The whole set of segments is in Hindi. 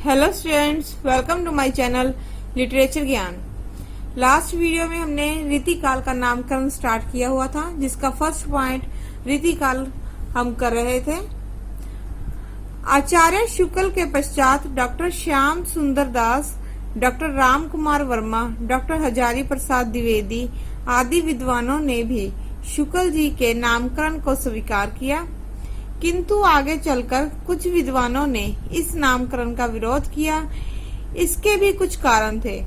Hello students, welcome to my channel literature ज्ञान। लास्ट वीडियो में हमने रीतिकाल का नामकरण स्टार्ट किया हुआ था, जिसका फर्स्ट पॉइंट रीतिकाल हम कर रहे थे। आचार्य शुक्ल के पश्चात डॉक्टर श्याम सुंदर दास, डॉक्टर राम कुमार वर्मा, डॉक्टर हजारी प्रसाद द्विवेदी आदि विद्वानों ने भी शुक्ल जी के नामकरण को स्वीकार किया, किंतु आगे चलकर कुछ विद्वानों ने इस नामकरण का विरोध किया। इसके भी कुछ कारण थे।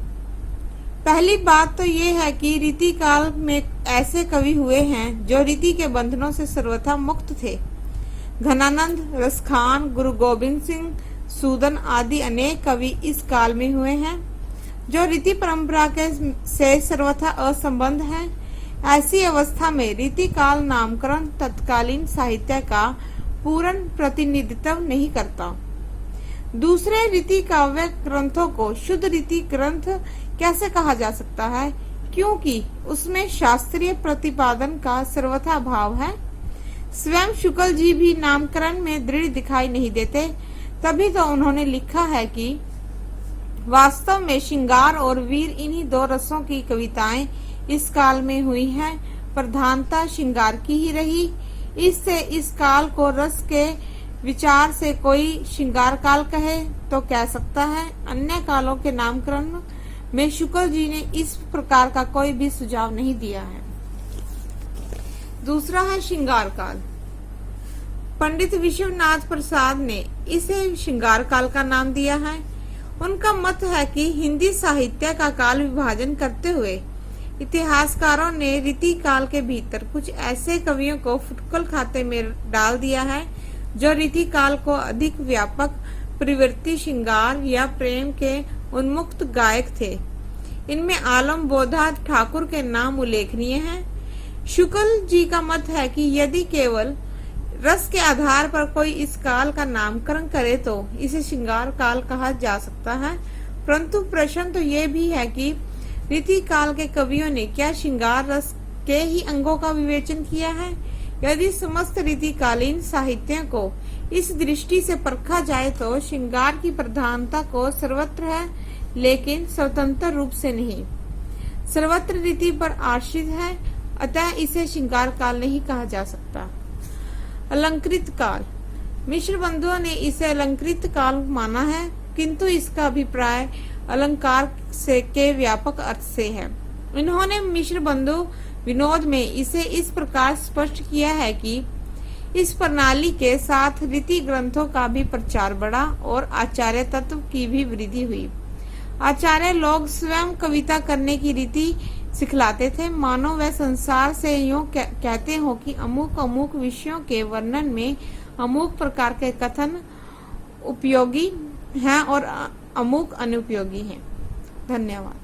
पहली बात तो ये है कि रीतिकाल में ऐसे कवि हुए हैं जो रीति के बंधनों से सर्वथा मुक्त थे। घनानंद, रसखान, गुरु गोबिंद सिंह, सूदन आदि अनेक कवि इस काल में हुए हैं जो रीति परंपरा के से सर्वथा असंबद्ध हैं। ऐसी अवस्था में रीतिकाल नामकरण तत्कालीन साहित्य का पूर्ण प्रतिनिधित्व नहीं करता। दूसरे रीति काव्य ग्रंथों को शुद्ध रीति ग्रंथ कैसे कहा जा सकता है, क्योंकि उसमें शास्त्रीय प्रतिपादन का सर्वथा अभाव है। स्वयं शुक्ल जी भी नामकरण में दृढ़ दिखाई नहीं देते, तभी तो उन्होंने लिखा है कि वास्तव में श्रृंगार और वीर इन्हीं दो रसों की कविताएं इस काल में हुई हैं। प्रधानता श्रृंगार की ही रही। इससे इस काल को रस के विचार से कोई श्रृंगार काल कहे तो कह सकता है। अन्य कालों के नामकरण में शुक्ल जी ने इस प्रकार का कोई भी सुझाव नहीं दिया है। दूसरा है श्रृंगार काल। पंडित विश्वनाथ प्रसाद ने इसे श्रृंगार काल का नाम दिया है। उनका मत है कि हिंदी साहित्य का काल विभाजन करते हुए इतिहासकारों ने रीति काल के भीतर कुछ ऐसे कवियों को फुटकल खाते में डाल दिया है जो रीति काल को अधिक व्यापक प्रवृत्ति, श्रृंगार या प्रेम के उन्मुक्त गायक थे। इनमें आलम बोधा ठाकुर के नाम उल्लेखनीय हैं। शुक्ल जी का मत है कि यदि केवल रस के आधार पर कोई इस काल का नामकरण करे तो इसे श्रृंगार काल कहा जा सकता है। परंतु प्रश्न तो ये भी है कि रीति काल के कवियों ने क्या श्रृंगार रस के ही अंगों का विवेचन किया है? यदि समस्त रीतिकालीन साहित्य को इस दृष्टि से परखा जाए तो श्रृंगार की प्रधानता को सर्वत्र है, लेकिन स्वतंत्र रूप से नहीं, सर्वत्र रीति पर आश्रित है। अतः इसे श्रृंगार काल नहीं कहा जा सकता। अलंकृत काल। मिश्र बंधुओं ने इसे अलंकृत काल माना है, किंतु इसका अभिप्राय अलंकार से के व्यापक अर्थ से है। इन्होंने मिश्र बंधु विनोद में इसे इस प्रकार स्पष्ट किया है कि इस प्रणाली के साथ रीति ग्रंथों का भी प्रचार बढ़ा और आचार्य तत्व की भी वृद्धि हुई। आचार्य लोग स्वयं कविता करने की रीति सिखलाते थे, मानो वह संसार से यूं कहते हो कि अमुक अमुक विषयों के वर्णन में अमुक प्रकार के कथन उपयोगी हैं और अमुक अनुपयोगी हैं। धन्यवाद।